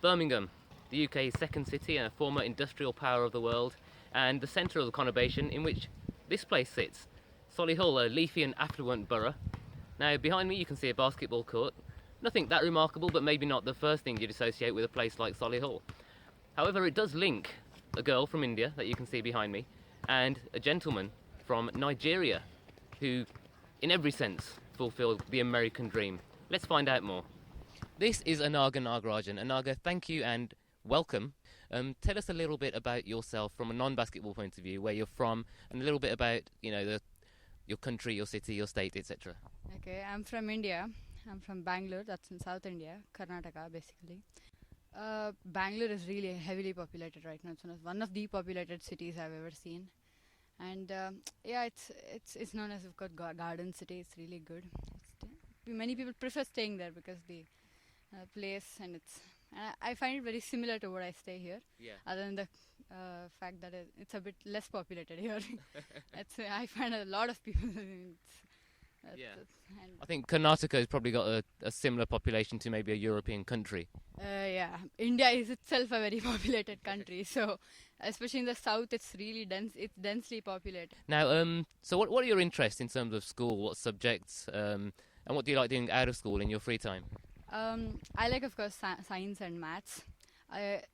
Birmingham, the UK's second city and a former industrial power of the world, and the centre of the conurbation in which this place sits. Solihull, a leafy and affluent borough. Now, behind me you can see a basketball court. Nothing that remarkable, but maybe not the first thing you'd associate with a place like Solihull. However, it does link a girl from India that you can see behind me and a gentleman from Nigeria who, in every sense, fulfilled the American dream. Let's find out more. This is Anagha Nagarajan. Anagha, thank you and welcome. Tell us a little bit about yourself from a non-basketball point of view, where you're from, and a little bit about, your country, your city, your state, etc. Okay, I'm from India. I'm from Bangalore, that's in South India, Karnataka basically. Bangalore is really heavily populated right now. It's one of the populated cities I've ever seen. And it's known as, of course, garden city. It's really good. Many people prefer staying there because the place and I find it very similar to what I stay here. Yeah. Other than the fact that it's a bit less populated here. I find a lot of people. I think Karnataka has probably got a similar population to maybe a European country. India is itself a very populated country, so especially in the south, it's really dense. It's densely populated. Now, so what are your interests in terms of school? What subjects, and what do you like doing out of school in your free time? I like, of course, science and maths.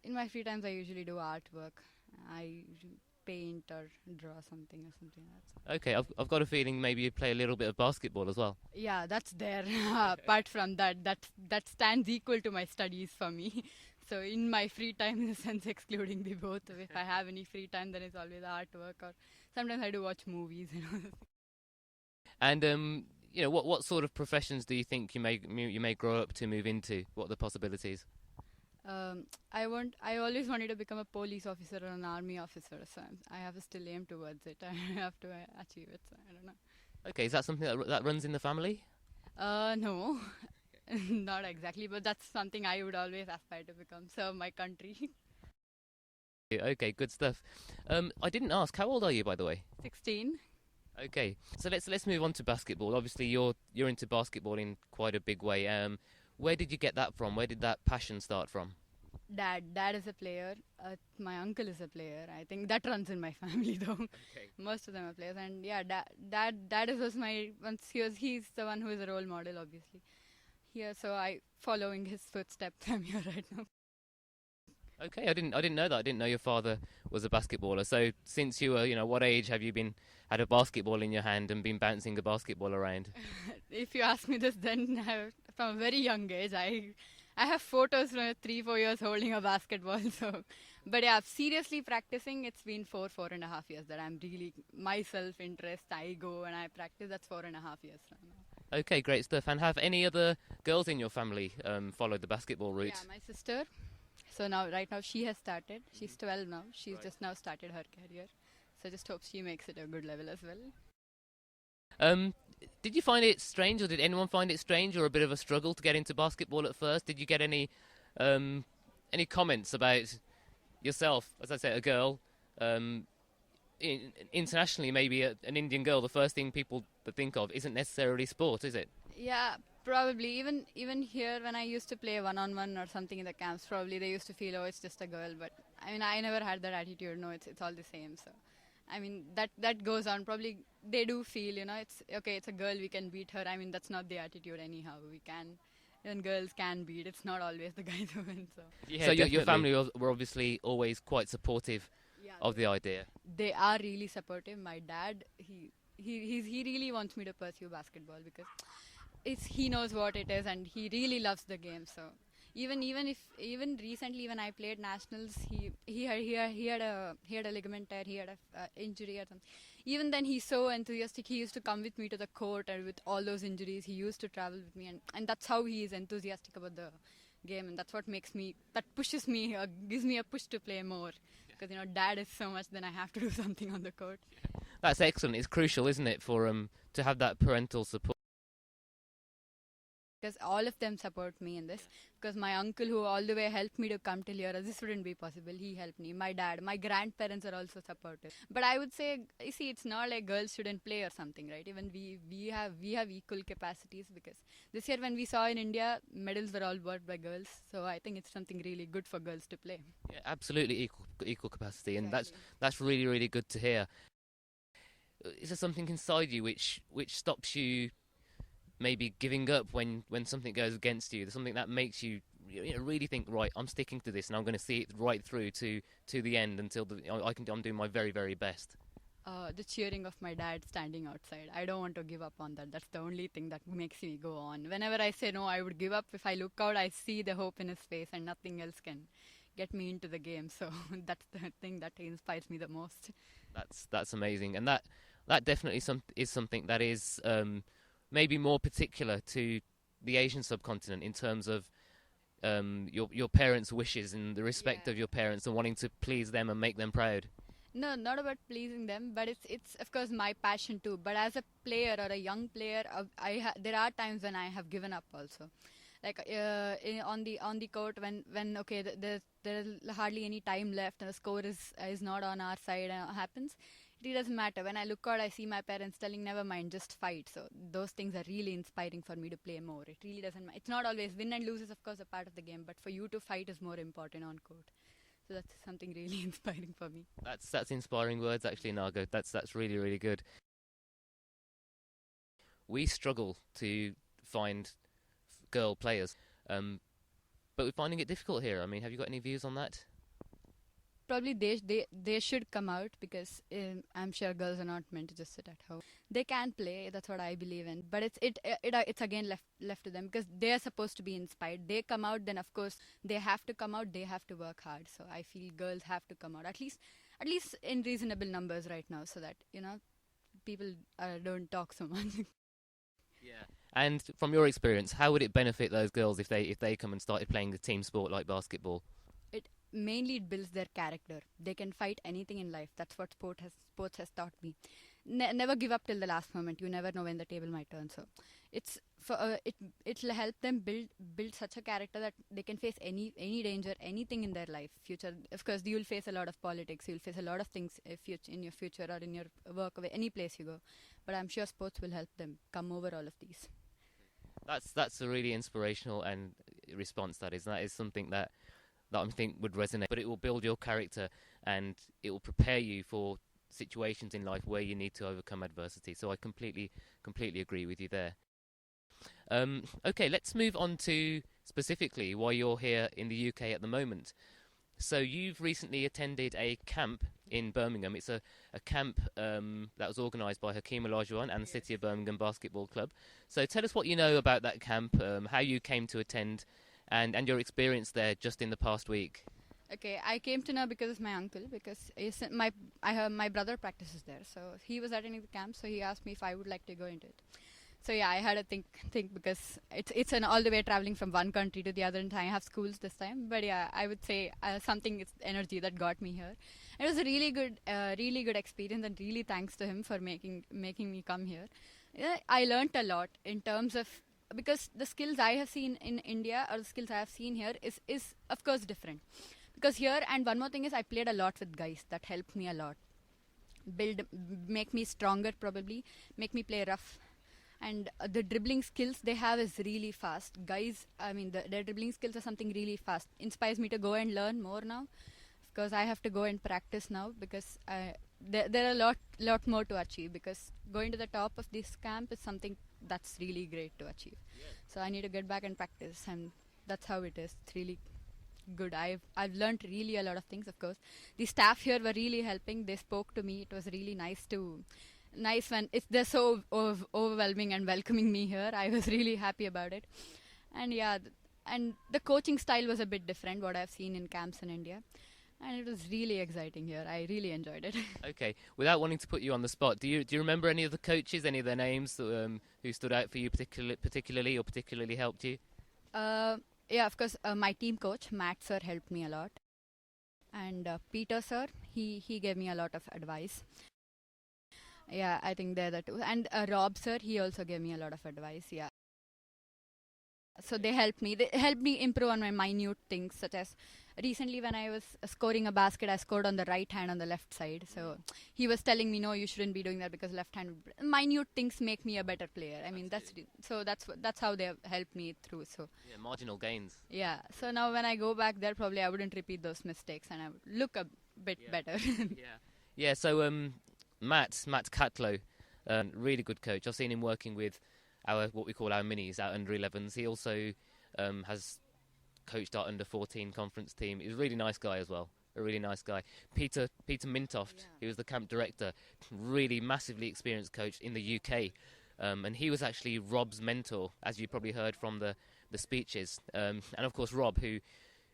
In my free times, I usually do artwork. I paint or draw something or something like that. Okay, I've got a feeling maybe you play a little bit of basketball as well. Yeah, that's there. Apart from that stands equal to my studies for me. So in my free time, in a sense, excluding the both, if I have any free time, then it's always artwork, or sometimes I do watch movies. And what sort of professions do you think you may grow up to move into? What are the possibilities? I always wanted to become a police officer or an army officer, so I have to still aim towards it. I have to achieve it, so I don't know. Okay, is that something that runs in the family? No, not exactly, but that's something I would always aspire to become, serve my country. Okay, good stuff. I didn't ask, how old are you, by the way? 16. Okay, so let's move on to basketball. Obviously, you're into basketball in quite a big way. Where did you get that from? Where did that passion start from? Dad is a player. My uncle is a player. I think that runs in my family though. Okay. Most of them are players, and yeah, dad was he's the one who is a role model, obviously. Here, so I following his footsteps. I'm here right now. Okay, I didn't know that. I didn't know your father was a basketballer. So since you were, what age have you had a basketball in your hand and been bouncing a basketball around? If you ask me this, then from a very young age, I have photos from 3-4 years holding a basketball. So, but yeah, seriously practicing, it's been 4.5 years that I'm really myself interest. I go and I practice. That's 4.5 years from now. Okay, great stuff. And have any other girls in your family followed the basketball route? Yeah, my sister. So right now she has started. She's 12 now. She's just now started her career. So just hope she makes it a good level as well. Did you find it strange, or did anyone find it strange, or a bit of a struggle to get into basketball at first? Did you get any comments about yourself, as I say, a girl, internationally, maybe an Indian girl? The first thing people think of isn't necessarily sport, is it? Yeah, probably. Even here, when I used to play one-on-one or something in the camps, probably they used to feel, oh, it's just a girl. But I mean, I never had that attitude. No, it's all the same. So, I mean, that goes on. Probably they do feel, it's okay. It's a girl. We can beat her. I mean, that's not the attitude anyhow. And girls can beat. It's not always the guys who win. So. Yeah, so your family were obviously always quite supportive of the idea. They are really supportive. My dad, he really wants me to pursue basketball because he knows what it is and he really loves the game. So even recently when I played nationals, he had a ligament tear, he had a injury or something. Even then he's so enthusiastic. He used to come with me to the court, and with all those injuries he used to travel with me, and that's how he is enthusiastic about the game, and that's what pushes me, gives me a push to play more. Because dad is so much, then I have to do something on the court. That's excellent. It's crucial, isn't it, for to have that parental support. because all of them support me in this. Because my uncle, who all the way helped me to come till here, this wouldn't be possible. He helped me. My dad, my grandparents are also supportive. But I would say, you see, it's not like girls shouldn't play or something, right? Even we have equal capacities, because this year when we saw in India, medals were all bought by girls. So I think it's something really good for girls to play. Yeah, absolutely equal capacity, and Exactly. that's really really good to hear. Is there something inside you which stops you maybe giving up when something goes against you? There's something that makes you really think, right, I'm sticking to this and I'm going to see it right through to the end until I'm doing my very very best. The cheering of my dad standing outside. I don't want to give up on that. That's the only thing that makes me go on. Whenever I say no, I would give up. If I look out, I see the hope in his face, and nothing else can get me into the game. So that's the thing that inspires me the most. That's amazing, and that definitely is something that is maybe more particular to the Asian subcontinent in terms of your parents' wishes and the respect Yeah. of your parents and wanting to please them and make them proud. No, not about pleasing them, but it's of course my passion too. But as a player or a young player, there are times when I have given up also. Like on the court, when okay, there's hardly any time left and the score is not on our side, happens. It really doesn't matter. When I look out, I see my parents telling, "Never mind, just fight." So those things are really inspiring for me to play more. It really doesn't. It's not always win and lose is of course a part of the game, but for you to fight is more important on court. So that's something really inspiring for me. That's inspiring words, actually, Naga. That's really really good. We struggle to find girl players, but we're finding it difficult here. I mean, have you got any views on that? Probably they should come out, because I'm sure girls are not meant to just sit at home. They can play. That's what I believe in. But it's again left to them, because they are supposed to be inspired. They come out, then of course they have to come out. They have to work hard. So I feel girls have to come out, at least in reasonable numbers right now, so that people don't talk so much. Yeah. And from your experience, how would it benefit those girls if they come and started playing a team sport like basketball? It builds their character. They can fight anything in life. That's what sports has taught me. Never give up till the last moment. You never know when the table might turn. So it's for it'll help them build such a character that they can face any danger, anything in their life. Future, of course, you'll face a lot of politics. You'll face a lot of things if you in your future or in your work or any place you go. But I'm sure sports will help them come over all of these. That's a really inspirational and response. That is something that I think would resonate. But it will build your character and it will prepare you for situations in life where you need to overcome adversity. So I completely agree with you there. Okay, let's move on to specifically why you're here in the UK at the moment. So you've recently attended a camp in Birmingham. It's a camp that was organised by Hakeem Olajuwon and the City of Birmingham Basketball Club. So tell us what you know about that camp, how you came to attend, and your experience there just in the past week. Okay, I came to know because of my uncle, because my brother practices there, so he was attending the camp, so he asked me if I would like to go into it. So yeah, I had to think because it's an all the way traveling from one country to the other, and I have schools this time. But yeah, I would say something it's energy that got me here. It was a really good experience, and really thanks to him for making me come here. Yeah, I learnt a lot in terms of, because the skills I have seen in India or the skills I have seen here is of course different. Because here, and one more thing is, I played a lot with guys. That helped me a lot. Make me stronger probably, make me play rough. And the dribbling skills they have is really fast. Guys, I mean, their dribbling skills are something really fast. Inspires me to go and learn more now. Because I have to go and practice now, because there are a lot more to achieve, because going to the top of this camp is something that's really great to achieve. So I need to get back and practice, and that's how it is. It's really good. I've learned really a lot of things. Of course, the staff here were really helping. They spoke to me. It was really nice when they're so overwhelming and welcoming me here. I was really happy about it. And yeah, and the coaching style was a bit different what I've seen in camps in India, and it was really exciting here. I really enjoyed it. Okay, without wanting to put you on the spot, do you remember any of the coaches, any of their names who stood out for you particularly or particularly helped you? Yeah, of course, my team coach Matt sir helped me a lot, and Peter sir, he gave me a lot of advice. Yeah, I think they're the two. And Rob sir, he also gave me a lot of advice. Yeah. So they helped me. They helped me improve on my minute things, such as recently when I was scoring a basket, I scored on the right hand on the left side. So he was telling me, no, you shouldn't be doing that because left hand. Minute things make me a better player. I mean, that's how they have helped me through. So Yeah, marginal gains. yeah. So now when I go back there, probably I wouldn't repeat those mistakes and I would look a bit better. Yeah. So Matt Catlow, really good coach. I've seen him working with what we call our minis, our under 11s. He also has coached our under 14 conference team. He's a really nice guy as well. A really nice guy. Peter Mintoft, he was the camp director, really massively experienced coach in the UK. And he was actually Rob's mentor, as you probably heard from the speeches. And of course Rob,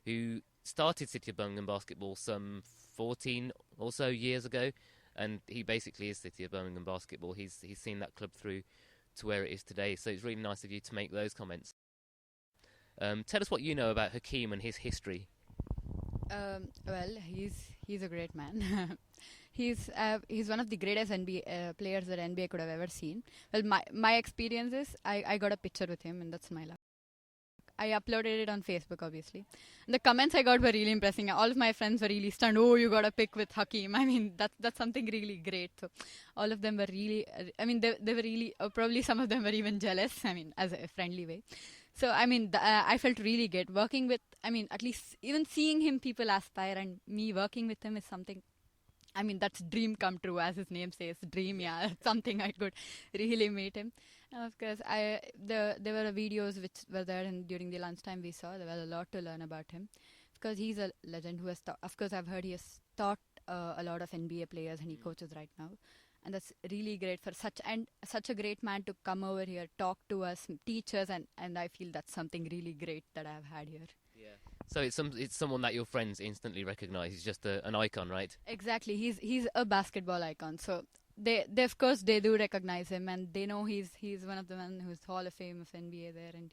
who started City of Birmingham basketball some 14 or so years ago, and he basically is City of Birmingham basketball. He's seen that club through to where it is today. So it's really nice of you to make those comments. Tell us what you know about Hakeem and his history. Well, he's a great man. He's one of the greatest NBA players that NBA could have ever seen. Well, my experience is I got a picture with him, and that's my luck. I uploaded it on Facebook, obviously. And the comments I got were really impressive. All of my friends were really stunned. Oh, you got a pic with Hakeem. I mean, that's something really great. So all of them were really, they were really, probably some of them were even jealous, as a friendly way. So, I felt really good. Working with, at least even seeing him, people aspire, and me working with him is something, that's dream come true, as his name says, dream, yeah, something I could really meet him. And of course, there were videos which were there, and during the lunchtime we saw, there was a lot to learn about him. Because he's a legend who has of course, I've heard he has taught a lot of NBA players, and he coaches right now. And that's really great for such a great man to come over here, talk to us, teach us, and I feel that's something really great that I've had here. Yeah. So it's someone that your friends instantly recognise. He's just an icon, right? Exactly. He's a basketball icon. So they of course they do recognize him, and they know he's one of the men who's Hall of Fame of NBA there, and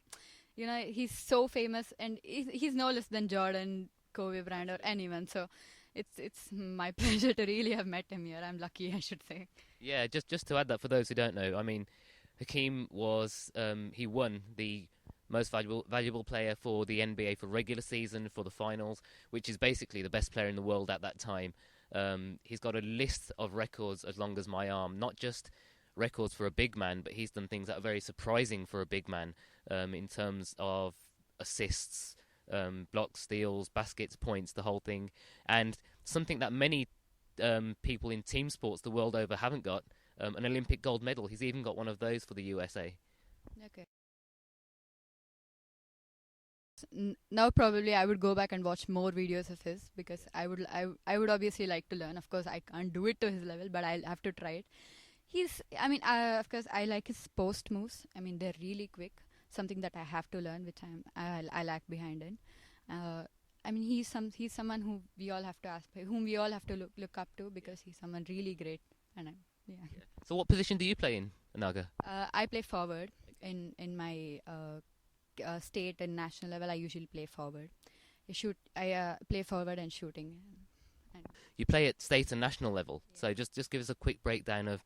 he's so famous, and he's no less than Jordan, Kobe Bryant, or anyone. So it's my pleasure to really have met him here. I'm lucky, I should say. Yeah, just to add that for those who don't know, Hakeem was he won the most valuable player for the NBA for regular season, for the finals, which is basically the best player in the world at that time. He's got a list of records as long as my arm, not just records for a big man, but he's done things that are very surprising for a big man in terms of assists, blocks, steals, baskets, points, the whole thing. And something that many people in team sports the world over haven't got, an Olympic gold medal. He's even got one of those for the USA. Okay. Now probably I would go back and watch more videos of his, because I would obviously like to learn. Of course, I can't do it to his level, but I'll have to try it. Of course, I like his post moves. They're really quick. Something that I have to learn, which I lag behind in. He's someone whom we all have to look up to, because he's someone really great. And yeah. So what position do you play in, Anagha? I play forward in my state and national level. I usually play forward. I play forward and shooting. You play at state and national level. Yeah. So just give us a quick breakdown of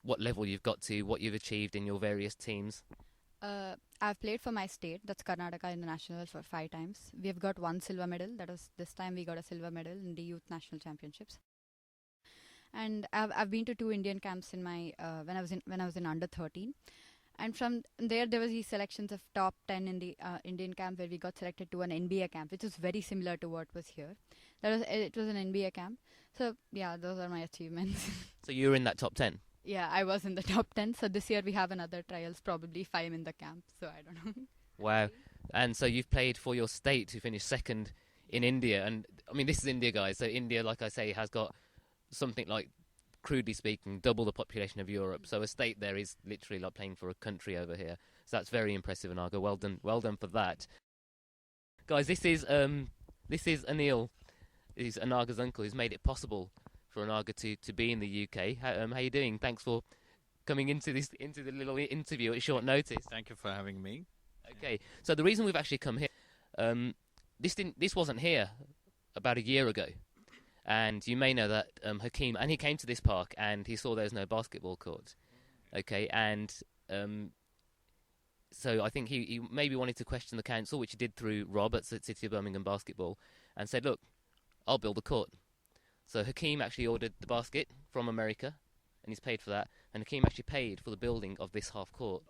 what level you've got to, what you've achieved in your various teams. I've played for my state, that's Karnataka, in the national for 5 times. We have got 1 silver medal. That was this time we got a silver medal in the youth national championships. And I've been to 2 Indian camps in my when I was in under 13. And from there was these selections of top 10 in the Indian camp, where we got selected to an NBA camp, which was very similar to what was here. It was an NBA camp. So yeah, those are my achievements. So you were in that top 10? Yeah, I was in the top 10. So this year we have another trials, probably 5 in the camp. So I don't know. Wow. And so you've played for your state, who finished second in India. And this is India, guys. So India, like I say, has got something like, crudely speaking, double the population of Europe. So a state there is literally like playing for a country over here. So that's very impressive, Anagha. Well done for that. Guys, this is Anil. He's Anagha's uncle, who's made it possible for Anagha to be in the UK. How you doing? Thanks for coming into the little interview at short notice. Thank you for having me. Okay, so the reason we've actually come here, this wasn't here about a year ago. And you may know that Hakeem, and he came to this park and he saw there's no basketball court. Okay, and So I think he maybe wanted to question the council, which he did through Rob at City of Birmingham Basketball, and said, look, I'll build a court. So Hakeem actually ordered the basket from America, and he's paid for that. And Hakeem actually paid for the building of this half court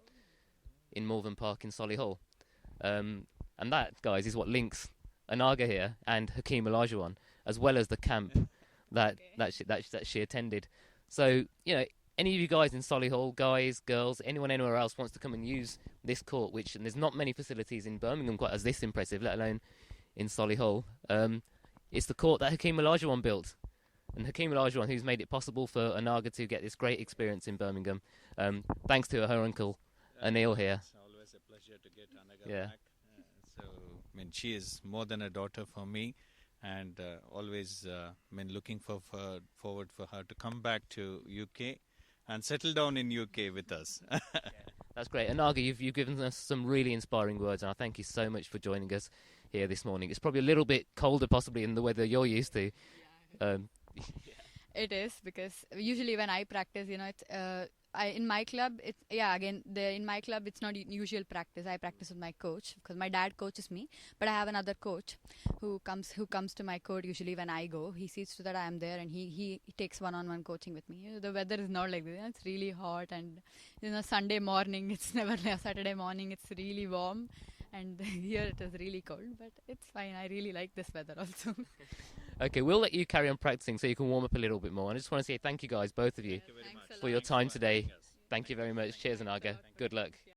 in Malvern Park in Solihull. And that, guys, is what links Anagha here and Hakeem Olajuwon, as well as the camp that she attended. So, you know, any of you guys in Solihull, guys, girls, anyone anywhere else wants to come and use this court, and there's not many facilities in Birmingham quite as this impressive, let alone in Solihull. It's the court that Hakeem Olajuwon built. And Hakeem Olajuwon, who's made it possible for Anagha to get this great experience in Birmingham, thanks to her uncle, Anil here. It's always a pleasure to get Anagha back. So, I mean, she is more than a daughter for me, and always, looking forward for her to come back to UK and settle down in UK with us. That's great. Anagha, you've given us some really inspiring words, and I thank you so much for joining us here this morning. It's probably a little bit colder, possibly, in the weather you're used to. It is, because usually when I practice, you know, it's in my club, in my club it's not usual practice. I practice with my coach because my dad coaches me, but I have another coach who comes to my court usually when I go. He sees to that I am there, and he takes one-on-one coaching with me. You know, the weather is not like this. You know, it's really hot, and you know, Sunday morning it's never like Saturday morning. It's really warm, and here it is really cold, but it's fine. I really like this weather also. Okay, we'll let you carry on practicing so you can warm up a little bit more. And I just want to say thank you guys, both of you, for your time today. Thank you very much. Cheers, Anagha. Good luck.